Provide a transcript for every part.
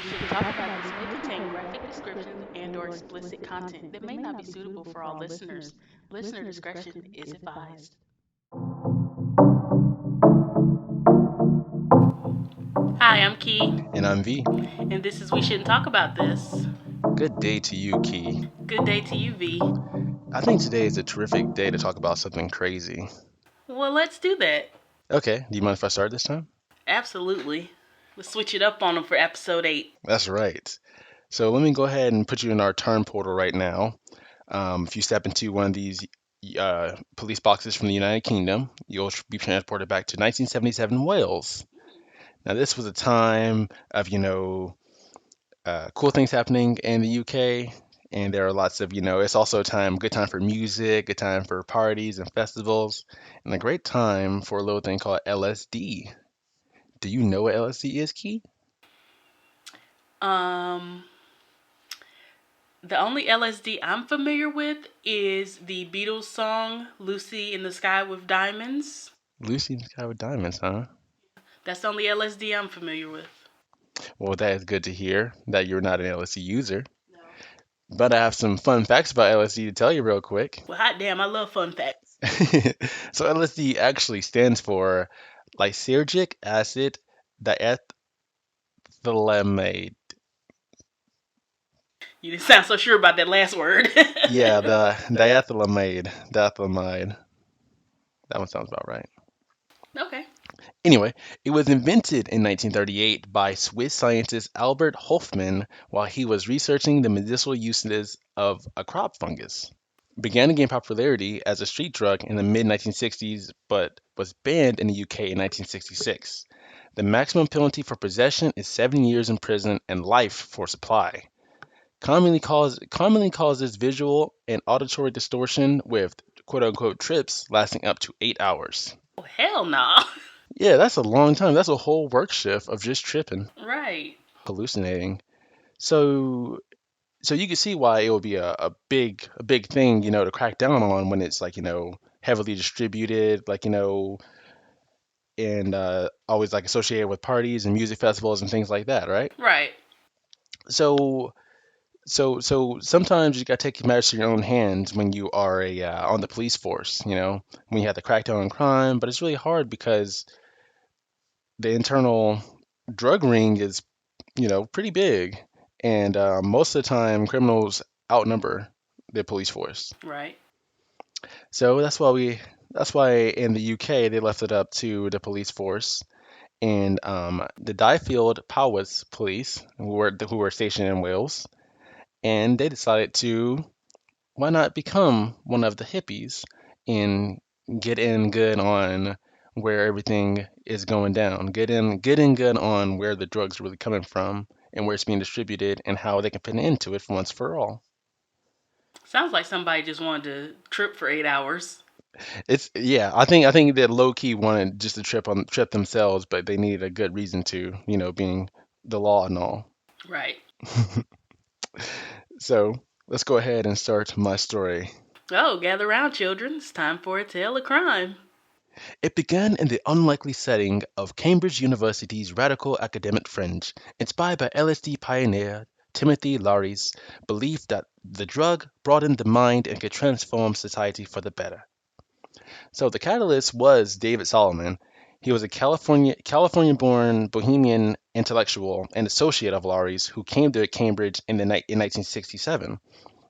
We Shouldn't Talk About This may contain graphic descriptions and/or explicit content that may not be suitable for all listeners. Listener discretion is advised. Hi, I'm Key, And I'm V. and this is We Shouldn't Talk About This. Good day to you, Key. Good day to you, V. I think today is a terrific day to talk about something crazy. Well, let's do that. Okay, do you mind if I start this time? Absolutely. Let's switch it up on them for episode 8. That's right. So let me go ahead and put you in our turn portal right now. If you step into one of these police boxes from the United Kingdom, you'll be transported back to 1977 Wales. Now, this was a time of, cool things happening in the UK. And there are lots of, it's also a good time for music, good time for parties and festivals, and a great time for a little thing called LSD. Do you know what LSD is, Key? Um, the only LSD I'm familiar with is the Beatles song Lucy in the Sky with Diamonds. Lucy in the Sky with Diamonds, huh? That's the only LSD I'm familiar with. Well, that is good to hear that you're not an LSD user. But I have some fun facts about LSD to tell you real quick. Well, hot damn, I love fun facts. So LSD actually stands for lysergic acid diethylamide. You didn't sound so sure about that last word. Yeah, the diethylamide. Diethylamide. That one sounds about right. Okay. Anyway, it was invented in 1938 by Swiss scientist Albert Hofmann while he was researching the medicinal uses of a crop fungus. Began to gain popularity as a street drug in the mid 1960s, but was banned in the UK in 1966. The maximum penalty for possession is 7 years in prison and life for supply. Commonly causes visual and auditory distortion with quote unquote trips lasting up to 8 hours. Oh, hell no. Yeah, that's a long time. That's a whole work shift of just tripping, Right. hallucinating. So so you can see why it would be a big thing, to crack down on when it's like, heavily distributed, like, and always like associated with parties and music festivals and things like that, right? Right. So so sometimes you gotta take matters to your own hands when you are on the police force, when you have to crack down on crime, but it's really hard because the internal drug ring is, pretty big, and most of the time criminals outnumber the police force. Right. So that's why in the UK they left it up to the police force and the Diefield Powys police who were stationed in Wales, and they decided to why not become one of the hippies and get in good on where everything is going down, get in good on where the drugs are really coming from and where it's being distributed and how they can put an end to it for once for all. Sounds like somebody just wanted to trip for 8 hours. It's yeah, I think that low key wanted just to trip themselves, but they needed a good reason to, being the law and all. Right. So let's go ahead and start my story. Oh, gather round, children. It's time for a tale of crime. It began in the unlikely setting of Cambridge University's radical academic fringe, inspired by LSD pioneer Timothy Leary's belief that the drug broadened the mind and could transform society for the better. So the catalyst was David Solomon. He was a California-born Bohemian intellectual and associate of Laurie's who came to Cambridge in 1967.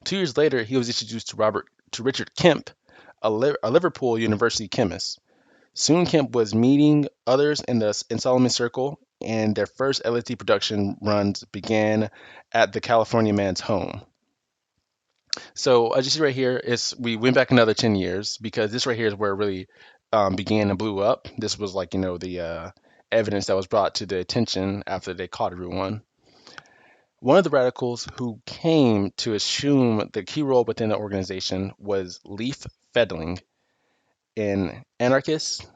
2 years later, he was introduced to Richard Kemp, a Liverpool University chemist. Soon Kemp was meeting others in Solomon's circle, and their first LSD production runs began at the California man's home. So as you see right here, is we went back another 10 years because this right here is where it really began and blew up. This was like, the evidence that was brought to the attention after they caught everyone. One of the radicals who came to assume the key role within the organization was Leif Fedling, an anarchist,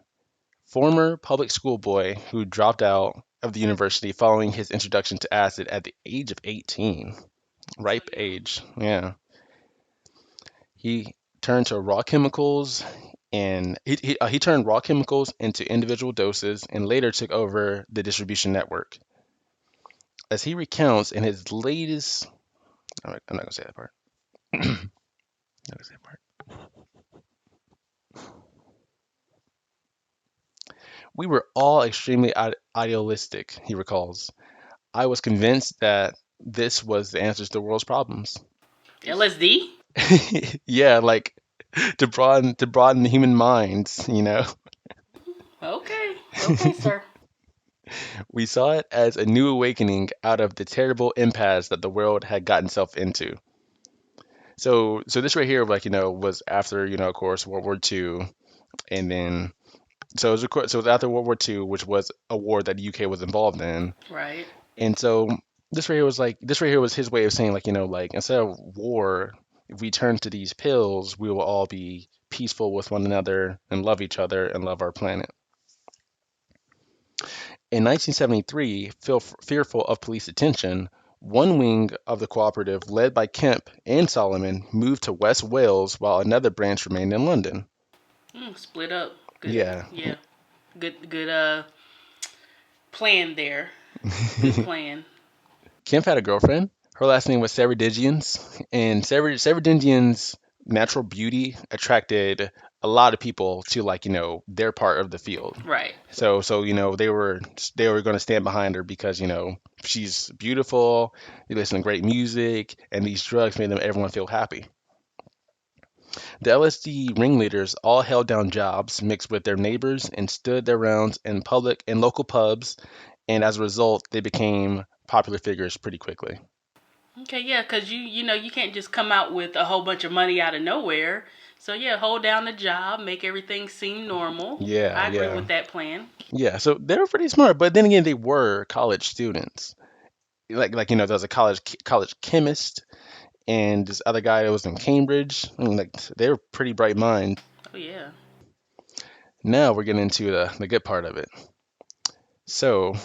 former public school boy who dropped out of the university following his introduction to acid at the age of 18. So Ripe young. age, yeah. He turned to raw chemicals and he turned raw chemicals into individual doses and later took over the distribution network. as he recounts in his latest. I'm not gonna say that part. I'm not gonna say that part. We were all extremely idealistic, he recalls. I was convinced that this was the answer to the world's problems. LSD? Yeah, like to broaden the human minds, you know. Okay. Okay, sir. We saw it as a new awakening out of the terrible impasse that the world had gotten itself into. So this right here, like was after of course World War II, and then so it was after World War II, which was a war that the UK was involved in, Right. and so this right here was his way of saying like instead of war, if we turn to these pills, we will all be peaceful with one another and love each other and love our planet. In 1973, fearful of police attention, one wing of the cooperative, led by Kemp and Solomon, moved to West Wales while another branch remained in London. Split up. Good. Yeah. Yeah. Good plan there. Good plan. Kemp had a girlfriend. Her last name was Ceredigians, and Ceredigians' natural beauty attracted a lot of people to their part of the field. Right. So they were going to stand behind her because she's beautiful, they listen to great music, and these drugs made everyone feel happy. The LSD ringleaders all held down jobs mixed with their neighbors and stood their rounds in public and local pubs, and as a result, they became popular figures pretty quickly. Okay, yeah, because you can't just come out with a whole bunch of money out of nowhere. So yeah, hold down the job, make everything seem normal. Yeah, I agree yeah, with that plan. yeah. So they were pretty smart, but then again, they were college students. There was a college chemist and this other guy that was in Cambridge. I mean, like they were pretty bright minds. Oh yeah. Now we're getting into the good part of it. So,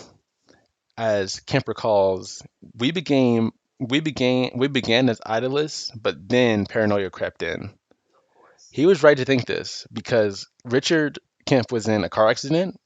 as Kemp recalls, we began as idealists, but then paranoia crept in. He was right to think this because Richard Kemp was in a car accident.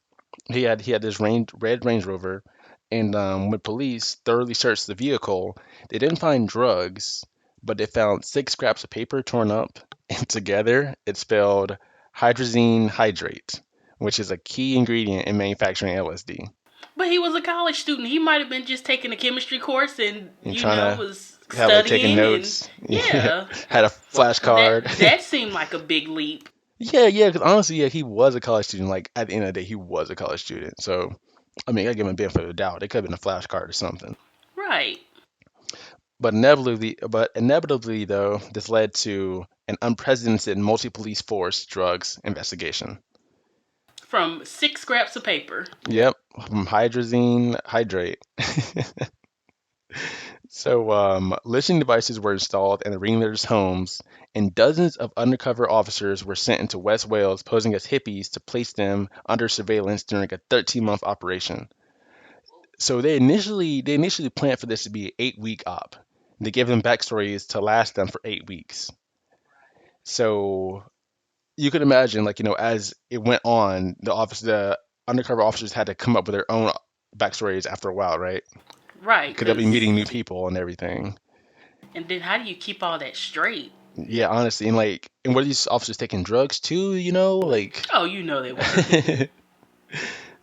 He had this red Range Rover, and when police thoroughly searched the vehicle, they didn't find drugs, but they found 6 scraps of paper torn up, and together it spelled hydrazine hydrate, which is a key ingredient in manufacturing LSD. But he was a college student. He might have been just taking a chemistry course and And trying to was have like taking studying and notes, yeah. had a flashcard. That seemed like a big leap. Yeah, because honestly, yeah, he was a college student. Like at the end of the day, he was a college student. So, I mean, I give him a benefit of the doubt. It could have been a flashcard or something. Right. But inevitably, though, this led to an unprecedented multi-police force drugs investigation. From 6 scraps of paper. Yep, from hydrazine hydrate. So, listening devices were installed in the ringleaders' homes, and dozens of undercover officers were sent into West Wales posing as hippies to place them under surveillance during a 13-month operation. So they initially planned for this to be an 8-week op. They gave them backstories to last them for 8 weeks. So you could imagine, as it went on, the undercover officers had to come up with their own backstories after a while, right? Right. Because they'll be meeting new people and everything. And then how do you keep all that straight? Yeah, honestly, and were these officers taking drugs too? Like. Oh, they were.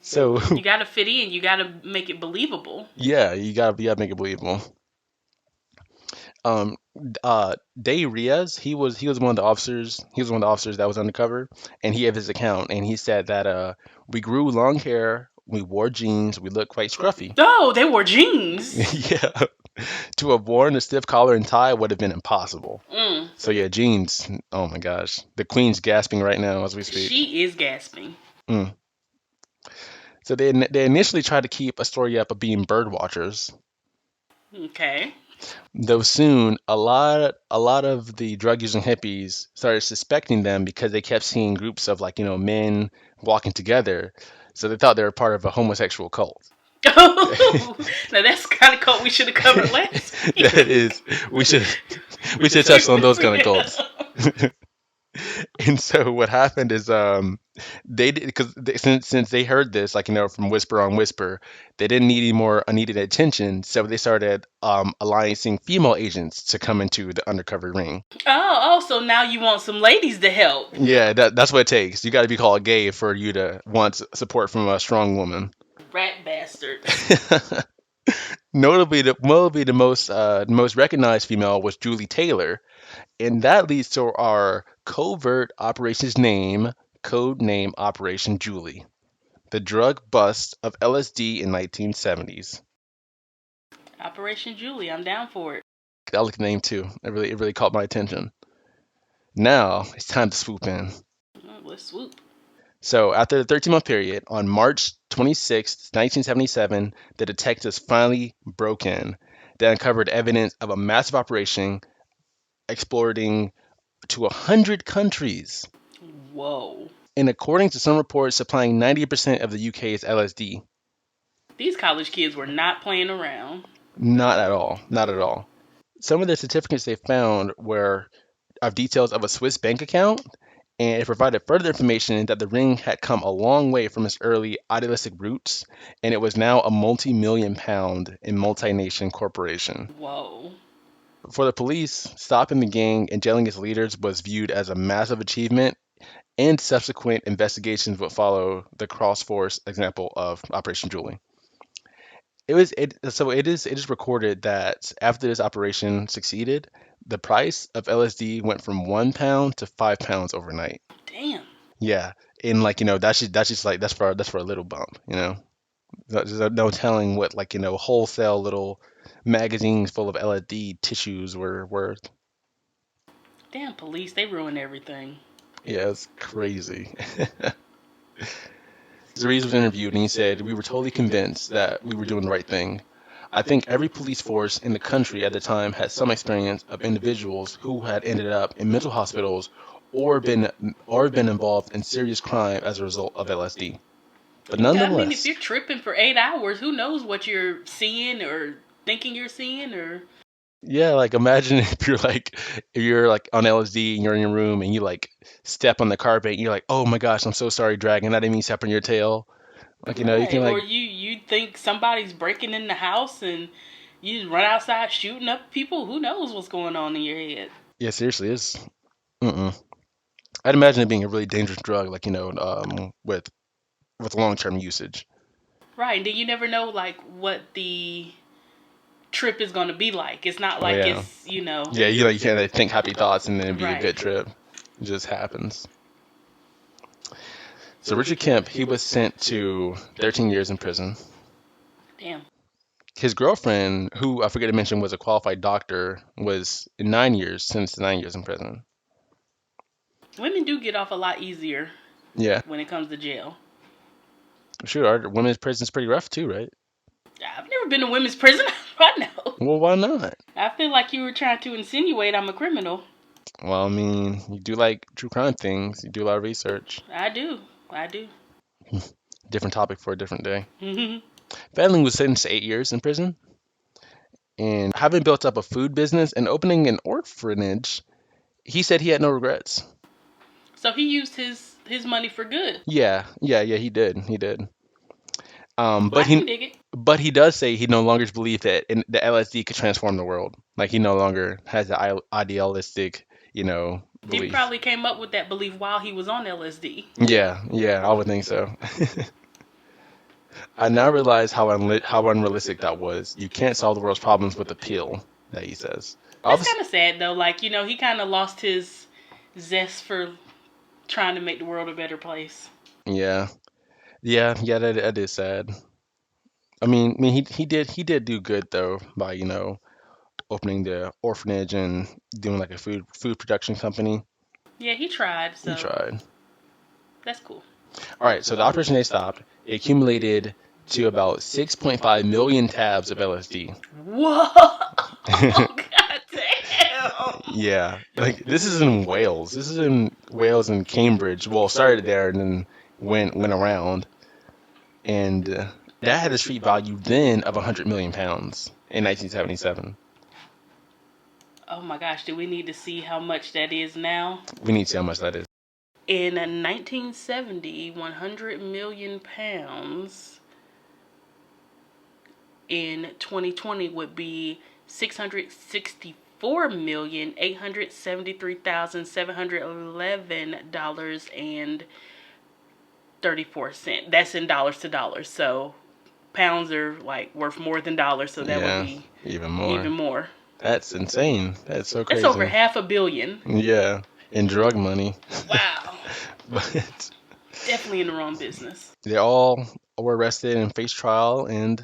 So You got to fit in. You got to make it believable. yeah, you gotta make it believable. Um, Day Riaz, he was one of the officers. He was one of the officers that was undercover, and he had his account, and he said that we grew long hair, we wore jeans, we looked quite scruffy. Oh, they wore jeans. Yeah, to have worn a stiff collar and tie would have been impossible. Mm. So yeah, jeans. Oh my gosh, the queen's gasping right now as we speak. She is gasping. Mm. So they initially tried to keep a story up of being bird watchers. Okay. Though soon, a lot of the drug using hippies started suspecting them because they kept seeing groups of men walking together, so they thought they were part of a homosexual cult. Oh, now that's the kind of cult we should have covered last week. That is, we should touch on those kind of cults. And so what happened is they did because since they heard this like from whisper on whisper, they didn't need any more unneeded attention, so they started alliancing female agents to come into the undercover ring. So now you want some ladies to help. Yeah, that's what it takes. You got to be called gay for you to want support from a strong woman. Rat bastards. Notably, the most recognized female was Julie Taylor, and that leads to our covert operations name, code name Operation Julie, the drug bust of LSD in 1970s. Operation Julie, I'm down for it. I like the name too. It really caught my attention. Now it's time to swoop in. Let's swoop. So after the 13-month period, on March 26, 1977, the detectives finally broke in. They uncovered evidence of a massive operation exporting to 100 countries. Whoa. And according to some reports, supplying 90% of the UK's LSD. These college kids were not playing around. Not at all. Not at all. Some of the certificates they found were of details of a Swiss bank account, and it provided further information that the ring had come a long way from its early idealistic roots, and it was now a multi-million pound and multinational corporation. Whoa. For the police, stopping the gang and jailing its leaders was viewed as a massive achievement, and subsequent investigations would follow the cross-force example of Operation Julie. It is recorded that after this operation succeeded, the price of LSD went from £1 to £5 overnight. Damn. Yeah, and that's just like that's for a little bump. There's no telling what wholesale little magazines full of LSD tissues were worth. Damn police, they ruin everything. Yeah, it's crazy. Zariz was interviewed and he said, "We were totally convinced that we were doing the right thing. I think every police force in the country at the time had some experience of individuals who had ended up in mental hospitals or been involved in serious crime as a result of LSD. But I mean, if nonetheless, you're tripping for 8 hours, who knows what you're seeing or thinking you're seeing or... yeah, like imagine if you're like on LSD and you're in your room and you like step on the carpet and you're like, oh my gosh, I'm so sorry, Dragon. I didn't mean to step on your tail. You can Right. Or like, you think somebody's breaking in the house and you just run outside shooting up people. Who knows what's going on in your head? yeah, seriously, it's, mm-mm. I'd imagine it being a really dangerous drug, with long-term usage. Right. And then you never know like what the trip is going to be like. It's not Oh like yeah, it's. yeah. You can't like, think happy thoughts and then it'd be a Right. good trip. It just happens. So Richard Kemp, he was sent to 13 years in prison. Damn. His girlfriend, who I forget to mention was a qualified doctor, was 9 years sentenced to 9 years in prison. Women do get off a lot easier Yeah, when it comes to jail. sure. Our women's prison's pretty rough too, right? I've never been to women's prison. I know. Well, why not? I feel like you were trying to insinuate I'm a criminal. Well, I mean, you do like true crime things. You do a lot of research. I do. Different topic for a different day. Fadling was sentenced to 8 years in prison, and having built up a food business and opening an orphanage, he said he had no regrets. So he used his money for good. Yeah, he did. I But can he dig it. but he does say he no longer believes that the LSD could transform the world. Like he no longer has the idealistic, He belief. probably came up with that belief while he was on LSD. Yeah, I would think so. I now realize how unrealistic that was. You can't solve the world's problems with a pill, that he says. That's kind of sad though. Like he kind of lost his zest for trying to make the world a better place. Yeah, that is sad. I mean, he did do good though by opening the orphanage and doing like a food production company. Yeah, he tried. He So tried. that's cool. All right, so the operation they stopped, it accumulated to about 6.5 million tabs of LSD. Whoa! God damn! Yeah, like this is in Wales. This is in Wales and Cambridge. Well, started there and then went around, and that had a street value then of 100 million pounds in 1977. Oh my gosh, do we need to see how much that is now? We need to see how much that is. In 1970, 100 million pounds in 2020 would be $664,873,711.34. That's in dollars to dollars. So pounds are like worth more than dollars, so that would Yeah, be even more. even more. That's insane. That's so That's crazy. over $500 million. Yeah, in drug money. Wow. But Definitely in the wrong business. they all were arrested and faced trial, and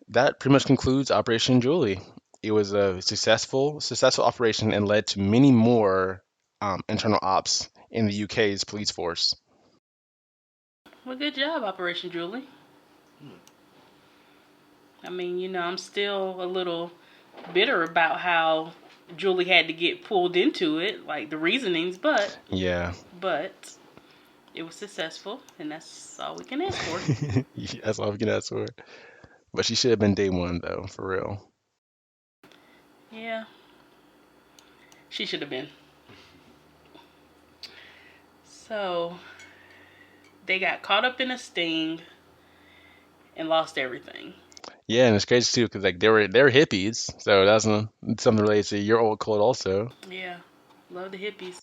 that pretty much concludes Operation Julie. It was a successful operation and led to many more internal ops in the UK's police force. Well, good job, Operation Julie. I mean, I'm still a little bitter about how Julie had to get pulled into it, like the reasonings, but Yeah, it was successful, and that's all we can ask for. that's all we can ask for. But she should have been day one, though, for real. Yeah, she should have been. So they got caught up in a sting and lost everything. Yeah, and it's crazy too, because like they were hippies, so that's something related to your old code also. Yeah, love the hippies.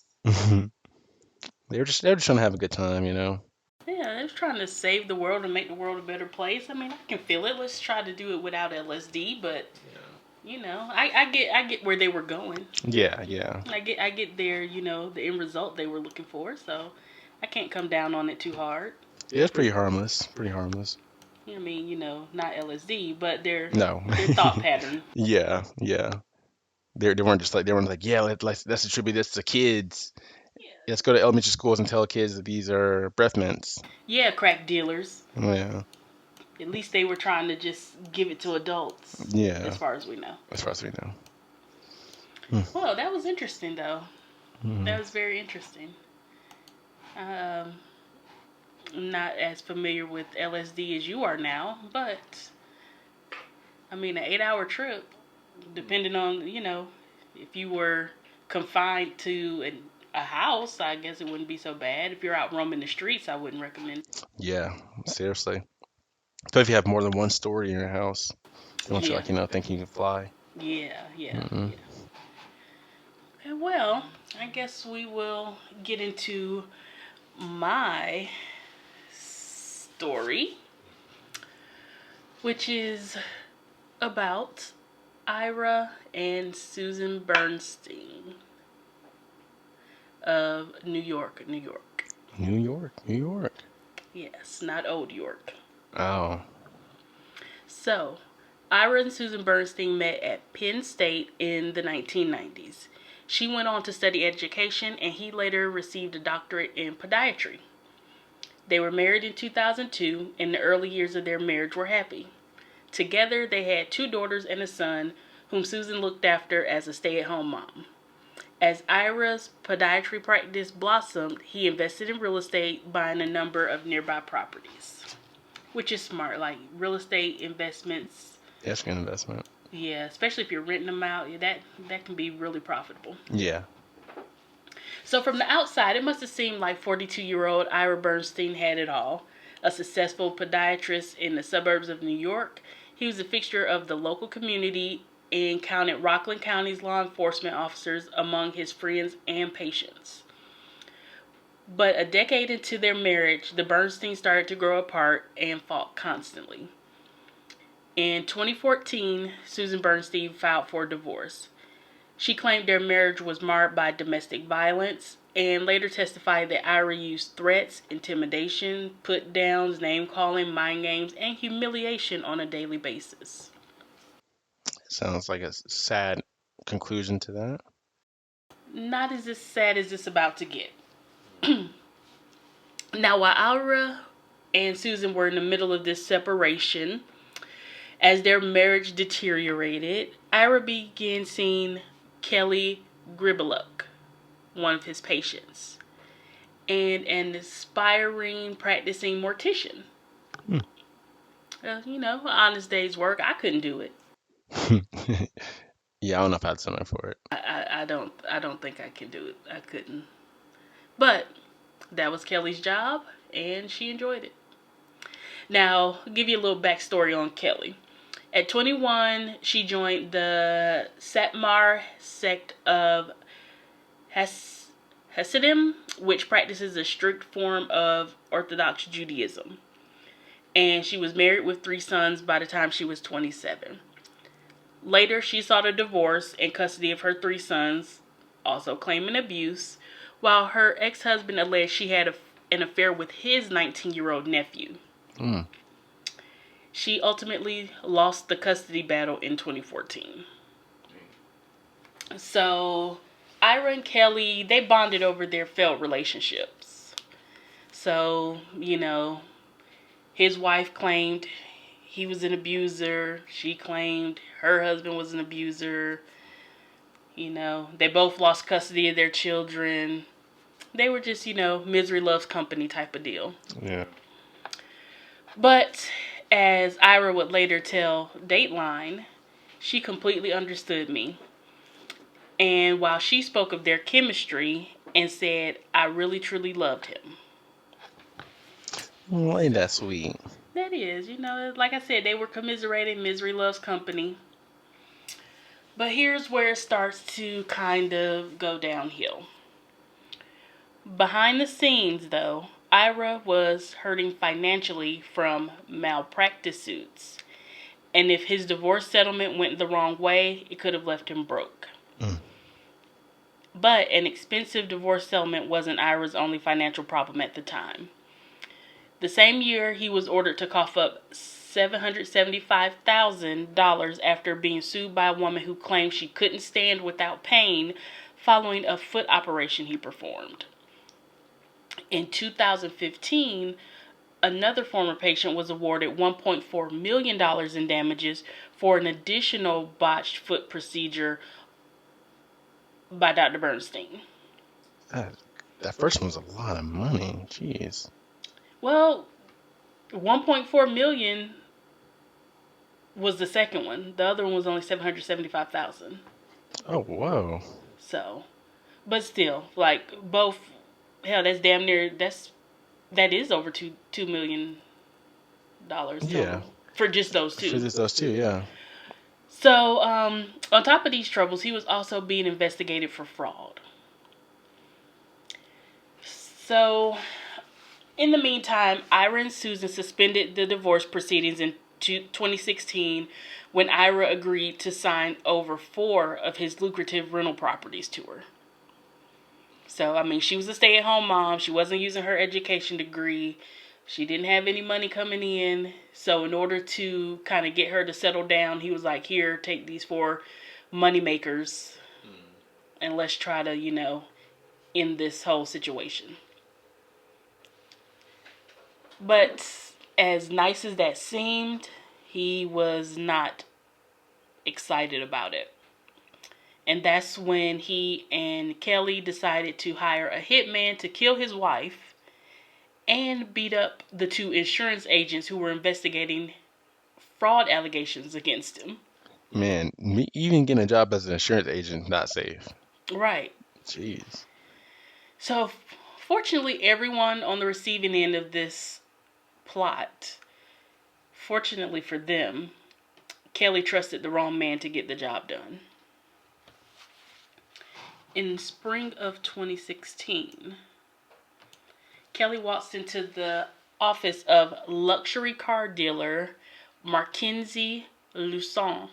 They were just trying to have a good time, you know. Yeah, they're trying to save the world and make the world a better place. I mean, I can feel it. Let's try to do it without LSD, but I get where they were going. Yeah. I get their, the end result they were looking for. So I can't come down on it too hard. Yeah, it's pretty harmless. Pretty harmless. I mean, not LSD, but No. their thought pattern. Yeah. They weren't like, yeah, let's attribute this to kids. Yeah. Let's go to elementary schools and tell kids that these are breath mints. Yeah, crack dealers. Yeah. At least they were trying to just give it to adults. Yeah. As far as we know. As far as we know. Well, that was interesting, though. Mm. That was very interesting. I'm not as familiar with LSD as you are now, but I mean, an 8-hour trip, depending on, if you were confined to a house, I guess it wouldn't be so bad. If you're out roaming the streets, I wouldn't recommend. Yeah, seriously. So if you have more than one story in your house, you want you Yeah. like, thinking you can fly. Yeah. Mm-mm. Okay, well, I guess we will get into my story, which is about Ira and Susan Bernstein of New York, New York. New York. Yes, not Old York. Oh. So, Ira and Susan Bernstein met at Penn State in the 1990s. She went on to study education, and he later received a doctorate in podiatry. They were married in 2002, and the early years of their marriage were happy. Together, they had 2 daughters and a son, whom Susan looked after as a stay-at-home mom. As Ira's podiatry practice blossomed, he invested in real estate, buying a number of nearby properties. Which is smart, like real estate investments. That's a good investment. Yeah, especially if you're renting them out, that can be really profitable. Yeah. So from the outside, it must have seemed like 42-year-old Ira Bernstein had it all. A successful podiatrist in the suburbs of New York, he was a fixture of the local community and counted Rockland County's law enforcement officers among his friends and patients. But a decade into their marriage, the Bernsteins started to grow apart and fought constantly. In 2014, Susan Bernstein filed for divorce. She claimed their marriage was marred by domestic violence and later testified that Ira used threats, intimidation, put-downs, name-calling, mind games, and humiliation on a daily basis. Sounds like a sad conclusion to that. Not as sad as it's about to get. Now, while Ira and Susan were in the middle of this separation, as their marriage deteriorated, Ira began seeing Kelly Gribeluk, one of his patients, and an aspiring practicing mortician. Honest day's work. I couldn't do it. Yeah, I don't know if I had something for it. I don't think I can do it. I couldn't. But that was Kelly's job, and she enjoyed it. Now, I'll give you a little backstory on Kelly. At 21, she joined the Satmar sect of Hasidim, which practices a strict form of Orthodox Judaism. And she was married with 3 sons by the time she was 27. Later, she sought a divorce and custody of her 3 sons, also claiming abuse, while her ex-husband alleged she had an affair with his 19-year-old nephew. Mm. She ultimately lost the custody battle in 2014. So, Ira and Kelly, they bonded over their failed relationships. So, his wife claimed he was an abuser. She claimed her husband was an abuser. They both lost custody of their children. They were just, misery loves company type of deal. Yeah. But as Ira would later tell Dateline, she completely understood me. And while she spoke of their chemistry and said, I really truly loved him. Well, ain't that sweet? That is, like I said, they were commiserating. Misery loves company. But here's where it starts to kind of go downhill. Behind the scenes, though, Ira was hurting financially from malpractice suits. And if his divorce settlement went the wrong way, it could have left him broke. Mm. But an expensive divorce settlement wasn't Ira's only financial problem at the time. The same year, he was ordered to cough up $775,000 after being sued by a woman who claimed she couldn't stand without pain following a foot operation he performed. In 2015, another former patient was awarded $1.4 million in damages for an additional botched foot procedure by Dr. Bernstein. That first one's a lot of money. Jeez. Well, 1.4 million was the second one. The other one was only 775,000. Oh, whoa. So, but still, like both, hell, that's damn near that is over $2 million Yeah. for just those For two. just those two, yeah. So, on top of these troubles, he was also being investigated for fraud. So, in the meantime, Ira and Susan suspended the divorce proceedings in 2016 when Ira agreed to sign over 4 of his lucrative rental properties to her. So, she was a stay-at-home mom. She wasn't using her education degree. She didn't have any money coming in. So, in order to kind of get her to settle down, he was like, here, take these 4 money makers and let's try to, end this whole situation. But as nice as that seemed, he was not excited about it. And that's when he and Kelly decided to hire a hitman to kill his wife and beat up the 2 insurance agents who were investigating fraud allegations against him. Man, me even getting a job as an insurance agent, not safe. Right. Jeez. So, fortunately, everyone on the receiving end of this plot, fortunately for them, Kelly trusted the wrong man to get the job done. In spring of 2016, Kelly walks into the office of luxury car dealer Mackenzie Lusson,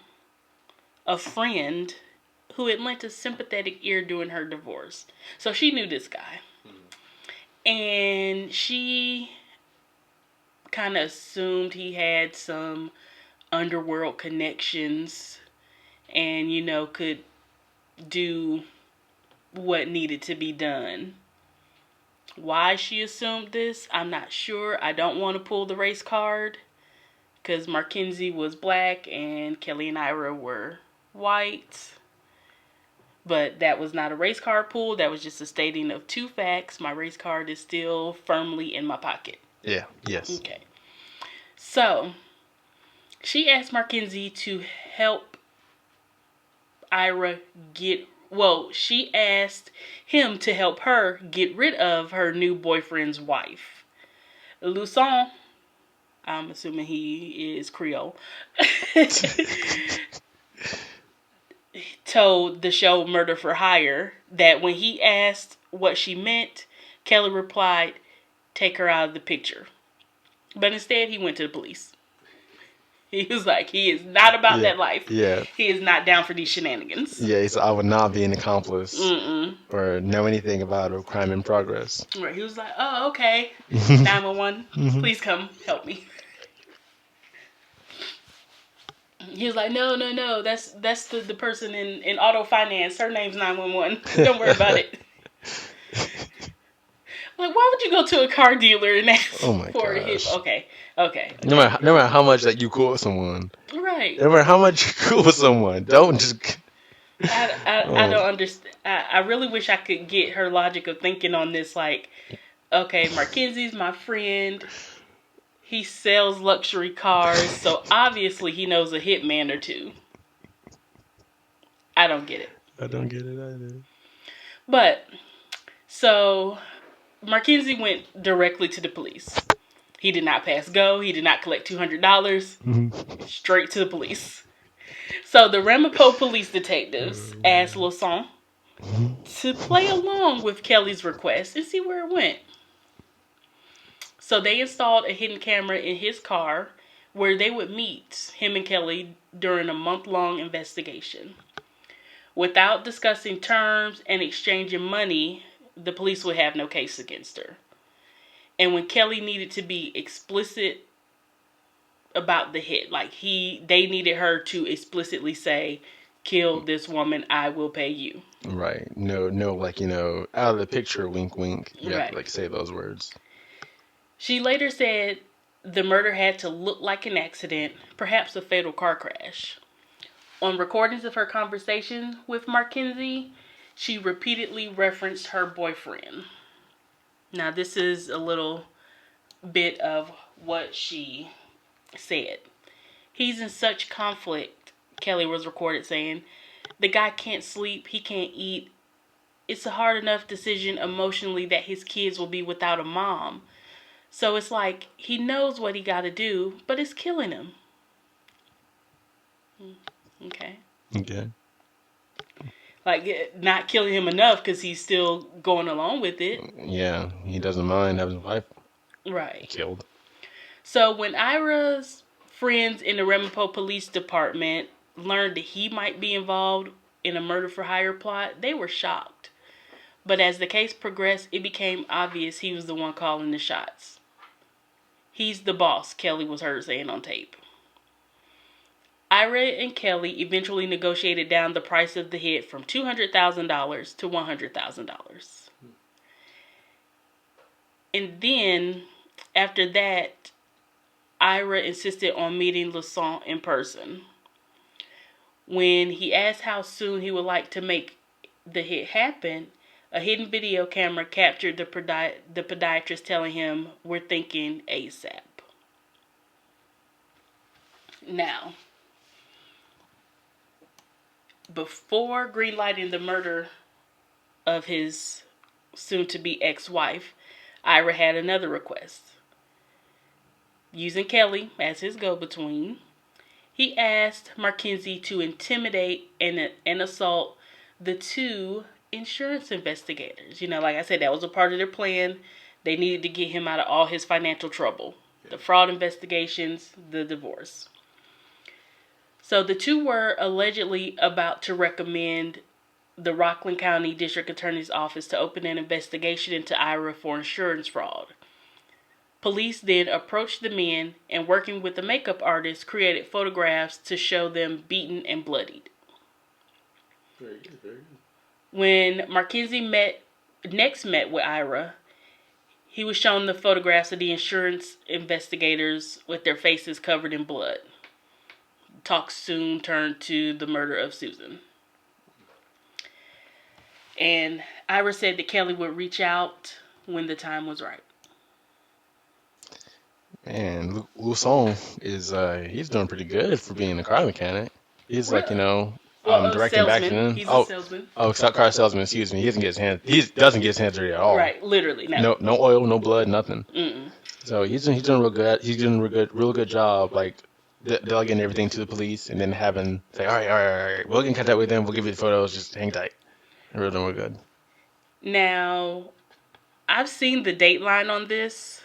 a friend who had lent a sympathetic ear during her divorce. So she knew this guy. And she kind of assumed he had some underworld connections and, could do what needed to be done. Why she assumed this, I'm not sure. I don't want to pull the race card because Mackenzie was black and Kelly and Ira were white. But that was not a race card pull. That was just a stating of 2 facts. My race card is still firmly in my pocket. Yeah, yes. Okay. So, she asked Mackenzie to help Ira she asked him to help her get rid of her new boyfriend's wife. Luson, I'm assuming he is Creole, told the show Murder for Hire that when he asked what she meant, Kelly replied, "Take her out of the picture." But instead, he went to the police. He was like, he is not about Yeah, that life. yeah, He is not down for these shenanigans. yeah. He said, "I would not be an accomplice Mm-mm. or know anything about a crime in progress." Right. He was like, oh, okay. 911, please come help me. He was like, no. That's the person in auto finance. Her name's 911. Don't worry about it. Like, why would you go to a car dealer and ask Oh my for a hit? gosh. Okay. No matter how much that you cool with someone, Right. no matter how much you cool with someone, don't just. I Oh, don't understand. I really wish I could get her logic of thinking on this. Like, okay, Markenzie's my friend. He sells luxury cars, so obviously he knows a hitman or two. I don't get it. I don't get it either. But, so, Markenzie went directly to the police. He did not pass go. He did not collect $200. Straight to the police. So the Ramapo police detectives asked Lauson to play along with Kelly's request and see where it went. So they installed a hidden camera in his car where they would meet him and Kelly during a month-long investigation. Without discussing terms and exchanging money, the police would have no case against her. And when Kelly needed to be explicit about the hit, like they needed her to explicitly say, "Kill this woman, I will pay you." Right. No, like, out of the picture, wink, wink. You have Right. to, like, say those words. She later said the murder had to look like an accident, perhaps a fatal car crash. On recordings of her conversation with Markenzie, she repeatedly referenced her boyfriend. Now, this is a little bit of what she said. "He's in such conflict," Kelly was recorded saying. "The guy can't sleep, he can't eat. It's a hard enough decision emotionally that his kids will be without a mom. So it's like he knows what he got to do, but it's killing him." Okay. Okay. Like, not killing him enough because he's still going along with it. Yeah, he doesn't mind having his wife Right. killed. So when Ira's friends in the Ramapo Police Department learned that he might be involved in a murder for hire plot, they were shocked. But as the case progressed, it became obvious he was the one calling the shots. "He's the boss," Kelly was heard saying on tape. Ira and Kelly eventually negotiated down the price of the hit from $200,000 to $100,000. And then, after that, Ira insisted on meeting Lauson in person. When he asked how soon he would like to make the hit happen, a hidden video camera captured the podiatrist telling him, "We're thinking ASAP." Now, before greenlighting the murder of his soon-to-be ex-wife, Ira had another request. Using Kelly as his go-between, he asked Markenzie to intimidate and assault the two insurance investigators. Like I said, that was a part of their plan. They needed to get him out of all his financial trouble. The fraud investigations, the divorce. So the two were allegedly about to recommend the Rockland County District Attorney's Office to open an investigation into Ira for insurance fraud. Police then approached the men and, working with the makeup artist, created photographs to show them beaten and bloodied. Very good, very good. When Markenzie next met with Ira, he was shown the photographs of the insurance investigators with their faces covered in blood. Talk soon turned to the murder of Susan. And Ira said that Kelly would reach out when the time was right. Man, Luson is he's doing pretty good for being a car mechanic. He's like, Really? Well, a directing back to salesman. them. He's a salesman. Car salesman. Excuse me. He doesn't get his hands. He doesn't get his hands dirty at all. Right, literally, no. No oil, no blood, nothing. Mm-mm. So he's doing real good. He's doing real good job. Like delegating everything to the police, and then having say, all right. We'll get in contact with them. We'll give you the photos. Just hang tight. And we're doing real good. Now, I've seen the Dateline on this,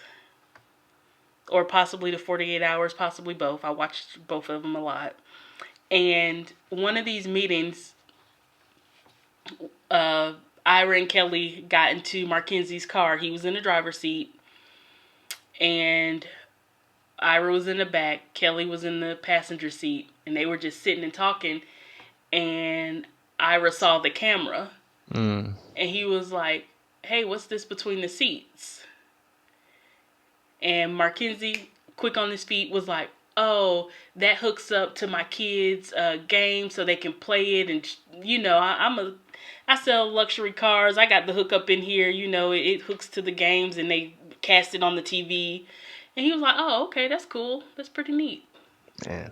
or possibly the 48 Hours, possibly both. I watched both of them a lot. And one of these meetings, Ira and Kelly got into Markenzie's car. He was in the driver's seat, and Ira was in the back. Kelly was in the passenger seat, and they were just sitting and talking. And Ira saw the camera, and he was like, "Hey, what's this between the seats?" And Markenzie, quick on his feet, was like, "Oh, that hooks up to my kids' game so they can play it. And I sell luxury cars. I got the hookup in here. It hooks to the games, and they cast it on the TV." And he was like, "Oh, okay, that's cool. That's pretty neat." Man,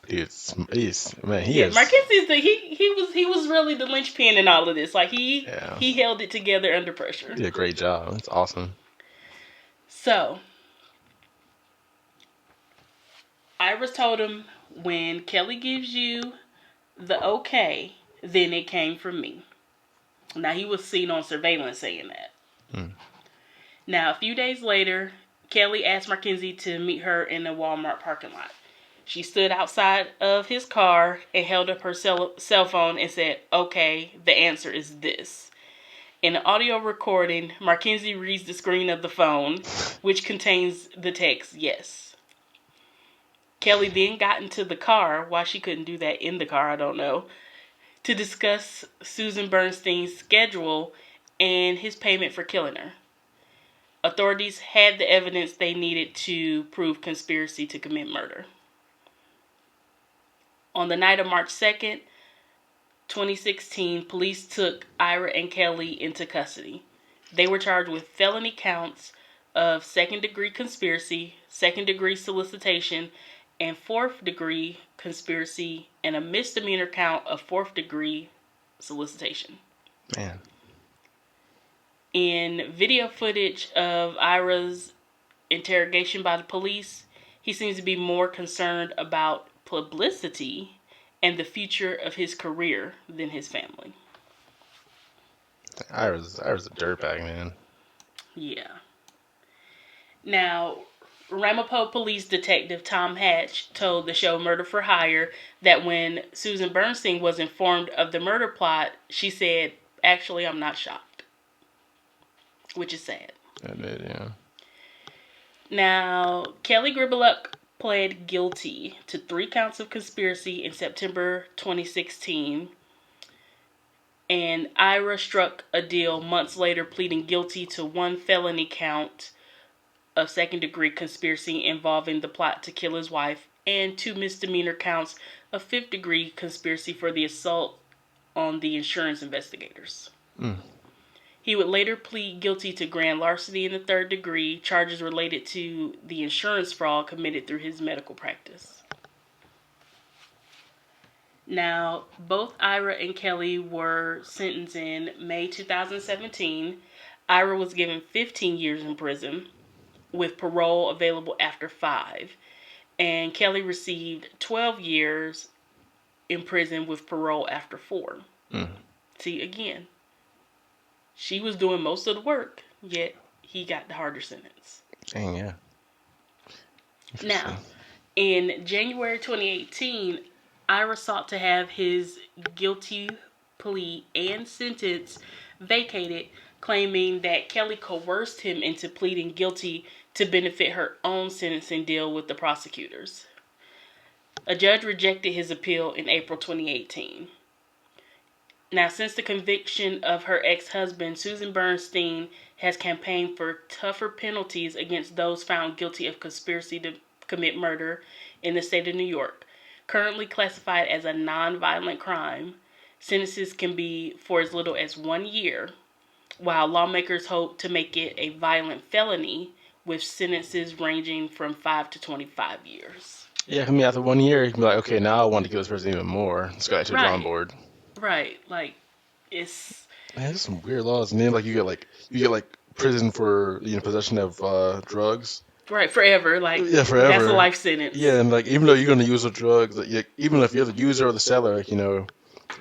he is. Markenzie's he was really the linchpin in all of this. Like he held it together under pressure. He did a great job. It's awesome. So, Iris told him, "When Kelly gives you the okay, then it came from me." Now, he was seen on surveillance saying that. Now, a few days later, Kelly asked Markenzie to meet her in the Walmart parking lot. She stood outside of his car and held up her cell phone and said, "Okay, the answer is this." In the audio recording, Markenzie reads the screen of the phone, which contains the text, "Yes." Kelly then got into the car, why she couldn't do that in the car, I don't know, to discuss Susan Bernstein's schedule and his payment for killing her. Authorities had the evidence they needed to prove conspiracy to commit murder. On the night of March 2nd, 2016, police took Ira and Kelly into custody. They were charged with felony counts of second-degree conspiracy, second-degree solicitation, and fourth-degree conspiracy, and a misdemeanor count of fourth-degree solicitation. Man. In video footage of Ira's interrogation by the police, he seems to be more concerned about publicity and the future of his career than his family. Ira's a dirtbag, man. Yeah. Now, Ramapo Police Detective Tom Hatch told the show Murder for Hire that when Susan Bernstein was informed of the murder plot, she said, "Actually, I'm not shocked." Which is sad. I did, yeah. Now, Kelly Gribeluk pled guilty to 3 counts of conspiracy in September 2016. And Ira struck a deal months later, pleading guilty to 1 felony count of second-degree conspiracy involving the plot to kill his wife, and 2 misdemeanor counts of fifth-degree conspiracy for the assault on the insurance investigators. He would later plead guilty to grand larceny in the 3rd degree, charges related to the insurance fraud committed through his medical practice. Now, both Ira and Kelly were sentenced in May 2017. Ira was given 15 years in prison, with parole available after 5. And Kelly received 12 years in prison with parole after 4. See, again, she was doing most of the work, yet he got the harder sentence. Dang, yeah. Now, in January 2018, Ira sought to have his guilty plea and sentence vacated, claiming that Kelly coerced him into pleading guilty to benefit her own sentencing deal with the prosecutors. A judge rejected his appeal in April 2018. Now, since the conviction of her ex-husband, Susan Bernstein has campaigned for tougher penalties against those found guilty of conspiracy to commit murder in the state of New York. Currently classified as a non-violent crime, sentences can be for as little as 1 year, while lawmakers hope to make it a violent felony with sentences ranging from 5 to 25 years. Yeah, I mean, after 1 year, you can be like, okay, now I want to kill this person even more. Let's go back to the drawing Right, board. right. Like it's Man, there's some weird laws, and then like you get like prison for possession of drugs. right forever. Like Yeah, that's a forever. life sentence. Yeah, and like even though you're gonna use the drugs, like, even if you're the user or the seller,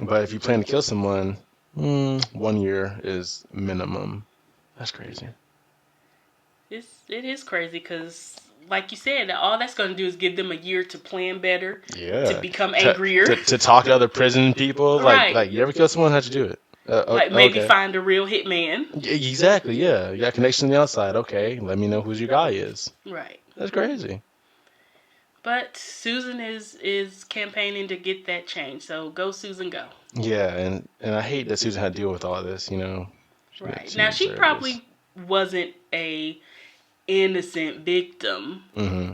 but if you plan to kill someone, 1 year is minimum. That's crazy. It is crazy because, like you said, all that's going to do is give them a year to plan better, to Yeah. become To, angrier, to talk to other prison people, right? like you ever kill someone, how'd you do it? Like maybe Okay. find a real hitman, Exactly. Yeah. You got connection on the outside. Okay. Let me know who your guy is. right? That's crazy. But Susan is campaigning to get that change. So go, Susan, go. Yeah, and I hate that Susan had to deal with all this. Right She now, she deserved this. probably wasn't a innocent victim. Hmm.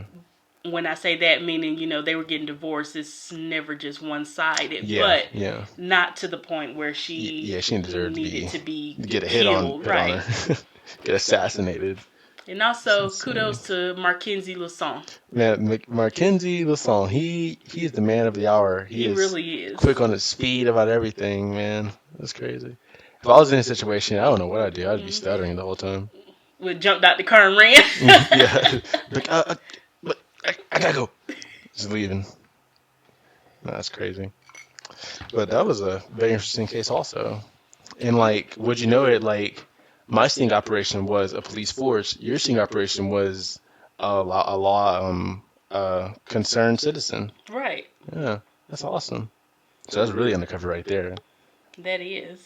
When I say that, meaning they were getting divorced. It's never just one sided, Yeah, but yeah, not to the point where yeah. she She didn't deserve to needed to be get a killed, hit on right? her, get assassinated. And It's also, insane. kudos to Markenzie Lasson. Man, Mackenzie Lassonde, he is the man of the hour. He He is really is. quick on his feet about everything, man. That's crazy. If I was in a situation, I don't know what I'd do. I'd be stuttering the whole time. Would jumped out the car and ran. Yeah, like, but I gotta go. Just leaving. No, that's crazy. But that was a very interesting case, also. And like, would you know it? Like, my sting operation was a police force. Your sting operation was a law concerned citizen. Right. Yeah, that's awesome. So that's really undercover right there. That is.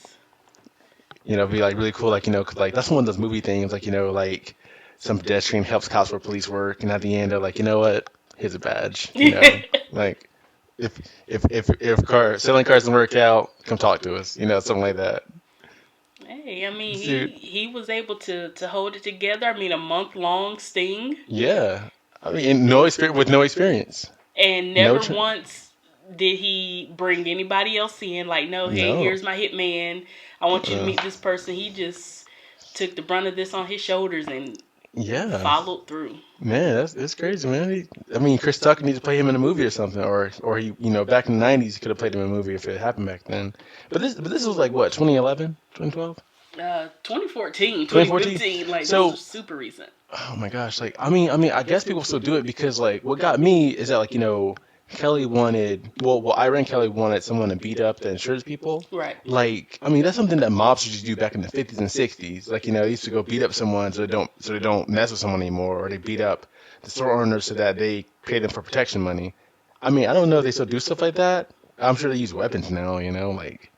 Be like really cool. Like, 'cause, like that's one of those movie things. Like, like some pedestrian helps cops where police work, and at the end they're like, you know what? Here's a badge. Like if selling cars doesn't work out, come talk to us. Something like that. Hey, I mean, Dude, he was able to hold it together. I mean, a month long sting, yeah. I mean, no experience with no experience. and No, never once did he bring anybody else in. Like, no, hey, no. here's my hitman. I want you to Uh, meet this person. He just took the brunt of this on his shoulders and yeah, followed through. man, that's crazy, man. I mean, Chris Tucker needs to play him in a movie or something, or he, back in the '90s, he could have played him in a movie if it happened back then. But this was like what, 2011, 2012, 2014, 2014. 2015, like this So, was super recent. oh my gosh, like I guess people still do it because like what got me is that like Kelly wanted Irene Kelly wanted someone to beat up the insurance people. Right. Like, I mean, that's something that mobsters used to do back in the 50s and 60s. Like, they used to go beat up someone so they don't mess with someone anymore, or they beat up the store owners so that they pay them for protection money. I mean, I don't know if they still do stuff like that. I'm sure they use weapons now, like,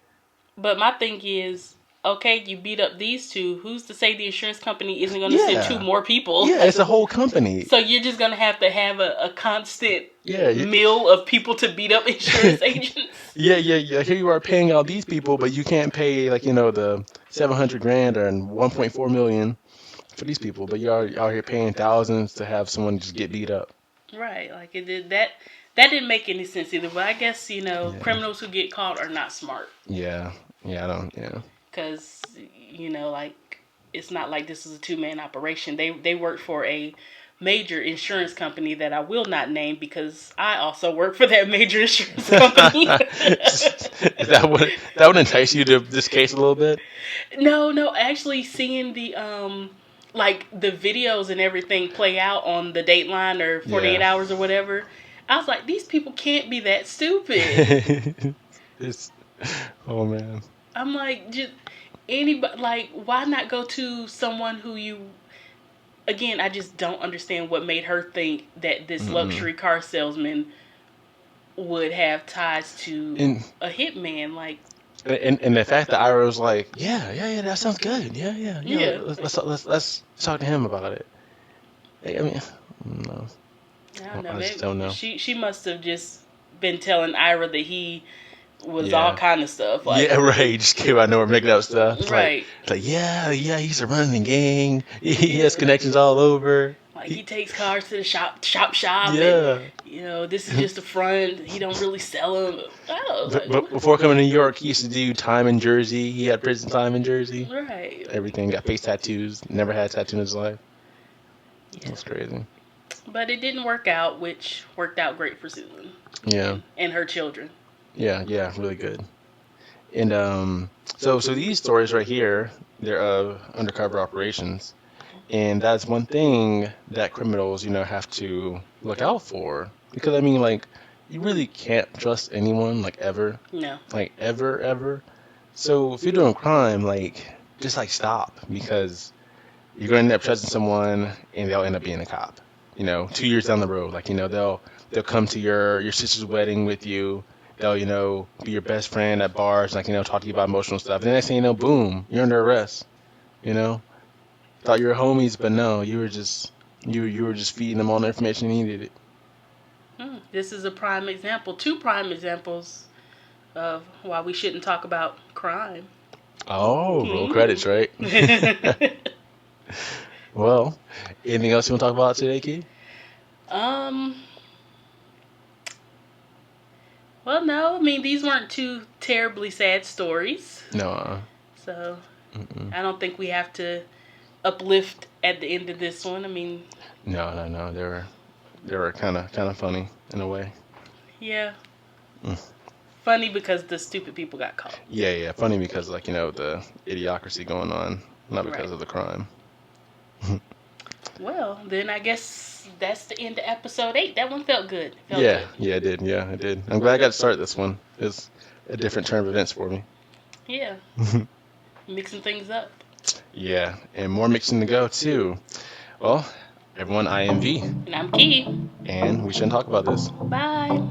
But my thing is, okay, you beat up these two. Who's to say the insurance company isn't going to send two yeah, more people? yeah, it's a whole company. So you're just going to have a constant Yeah, mill of people to beat up insurance agents? yeah. Here you are paying out these people, but you can't pay like the 700 grand or 1.4 million for these people, but you're out here paying thousands to have someone just get beat up. Right. Like it did that. That didn't make any sense either. But I guess Yeah, criminals who get caught are not smart yeah, I don't, yeah. because like it's not like this is a two-man operation. They work for a major insurance company that I will not name because I also work for that major insurance company. Is that would entice you to this case a little bit? No, actually seeing the like the videos and everything play out on the Dateline or 48 Yeah. Hours or whatever, I was like, these people can't be that stupid. It's oh man. I'm like, just anybody, like, why not go to someone who you? Again, I just don't understand what made her think that this Mm-mm. luxury car salesman would have ties to And a hitman. Like, and the fact that Ira was like, yeah, that sounds good. Yeah. yeah, Let's talk to him about it. I mean, no, I don't know. I just Maybe don't know. she must have just been telling Ira that he was all Yeah. kind of stuff. Like, Yeah, right. He just came out of nowhere making up stuff. right. It's like, yeah, he used to run the gang. He has connections all over. Like he takes cars to the shop, Yeah. and this is just a front. He don't really sell them. Oh, But before coming to New York, he used to do time in Jersey. He had prison time in Jersey. right. Everything. Got face tattoos. Never had a tattoo in his life. Yeah. That's crazy. But it didn't work out, which worked out great for Susan Yeah, and her children. yeah, really good. And so these stories right here, they're undercover operations, and that's one thing that criminals, have to look out for. Because I mean, like, you really can't trust anyone, No. like ever. So if you're doing crime, like, just like stop, because you're going to end up trusting someone, and they'll end up being a cop. 2 years down the road, like, they'll come to your sister's wedding with you. They'll, be your best friend at bars, like, talk to you about emotional stuff. And the next thing you know, boom, you're under arrest. You know, thought you were homies, but no, you were just feeding them all the information they needed. This is a prime example. Two prime examples of why we shouldn't talk about crime. Oh, roll credits, right? Well, anything else you want to talk about today, Key? um. Well, no. I mean, these weren't two terribly sad stories, No, so mm-mm. I don't think we have to uplift at the end of this one. I mean, No. They were kind of funny in a way. yeah, Mm. funny because the stupid people got caught. Yeah, funny because, like, the idiocracy going on, not because Right. of the crime. Well, then I guess that's the end of episode 8. That one felt good. Felt Yeah, good. yeah, I did. I'm glad I got to start this one. It's a different turn of events for me. Yeah, mixing things up. Yeah, and more mixing to go too. Well, everyone, I am V, And I'm Key. and we shouldn't talk about this. Bye.